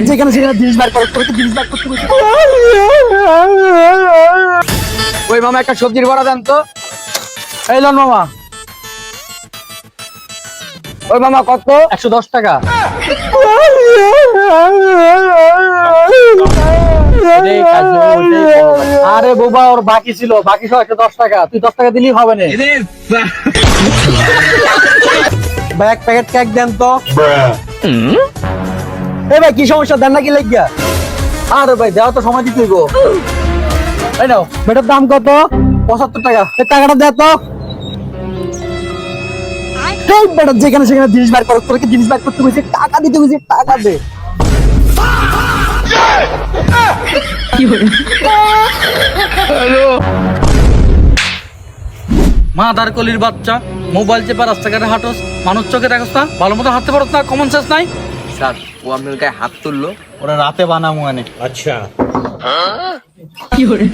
যেখানে সেখানে জিনিস বার করতে জিনিস বার করতে ওই মামা একটা সবজির বড়া দেন তো। এই লন মামা। ওই মামা কত? 110 টাকা। আরে বাবা ওর বাকি ছিল, বাকি সব 110 টাকা, তুই 10 টাকা দিলেই হবে না। ভাই এক প্যাকেট কেক দেন তো। এই ভাই কি সমস্যা, দেন নাকি লেগিয়া? আরে ভাই দেওয়া তো সময় দিতে গো। এই নাও, বেটার দাম কত? 75 টাকা। এই টাকাটা দে তো। এই বেটা যেখানে সেখানে জিনিস বার করতে তোকে জিনিস বার করতে কইছে, টাকা দিতে কইছে, টাকা দে। হ্যালো মাদার কলির বাচ্চা, মোবাইল চেপে রাস্তাঘাটে হাঁটোস, মানুষ চোখে দেখোস না, ভালো মতো হাঁটতে পারোস না, কমন সেন্স নাই। স্যার ও আপনার গায়ে হাত তুললো, ওরা রাতে বানামু আনে। अच्छा কি করে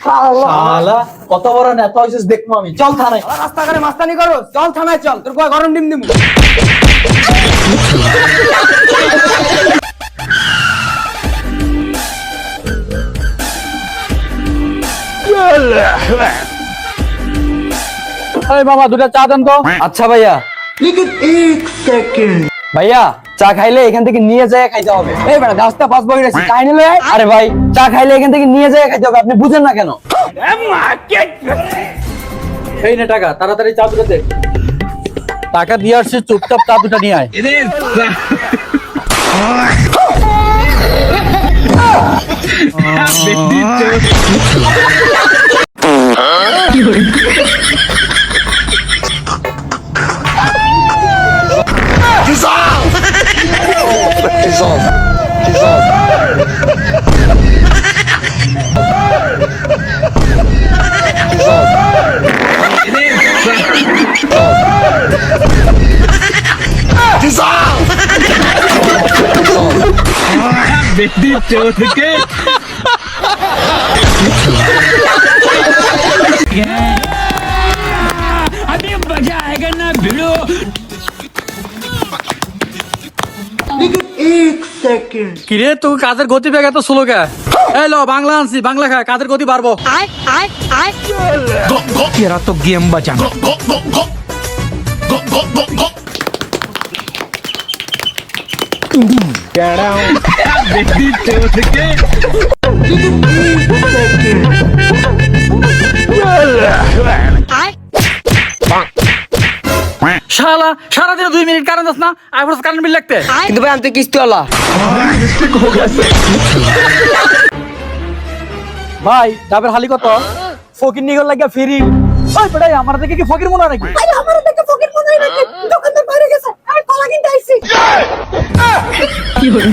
শালা কত বড় নেতা হইছিস দেখমু আমি। চল থানায়। রাস্তাঘাটে মাস্তানি করো, চল থানায় চল, তোর কয় গরম ডিম দিমু। এই বাবা দুটা চা দেন তো। আচ্ছা ভাইয়া। ভাইয়া চা খাইলে এখান থেকে নিয়ে যায় খাইতে হবে। এই বেটা রাস্তা পাঁচ বই রাখছি তাই নিলে। আরে ভাই চা খাইলে এখান থেকে নিয়ে যায় খাইতে হবে, আপনি বুঝেন না কেন? এই নে টাকা, তাড়াতাড়ি চা দুটো দে। টাকা দিয়ে আসছে, চুপচাপ চা দুটা নিয়ে আয়। अभी मजा आएगा ना भिड़ो। কিরে তুই কাজের গতি বেগ এত স্লো কে? এই লো বাংলা আনছি, বাংলা খা, কাজের গতি বাড়বো। तेरा तो गेम बचा। শালা সারাদিন 2 মিনিট কারেন্ট দাস না, আইফোন কারেন্ট বিল লাগতে। কিন্তু ভাই আমি তো কিস্তিওয়ালা। ভাই ডাবের হালি কত? ফকির নিগর লাগিয়া ফ্রি। ওই বেটা আমার দেখে কি ফকির মনে হয় নাকি? আরে আমার দেখে ফকির মনে হয় নাকি? দোকানদার বাইরে গেছে, আমি কলা কিনতে আইছি। কি হলো?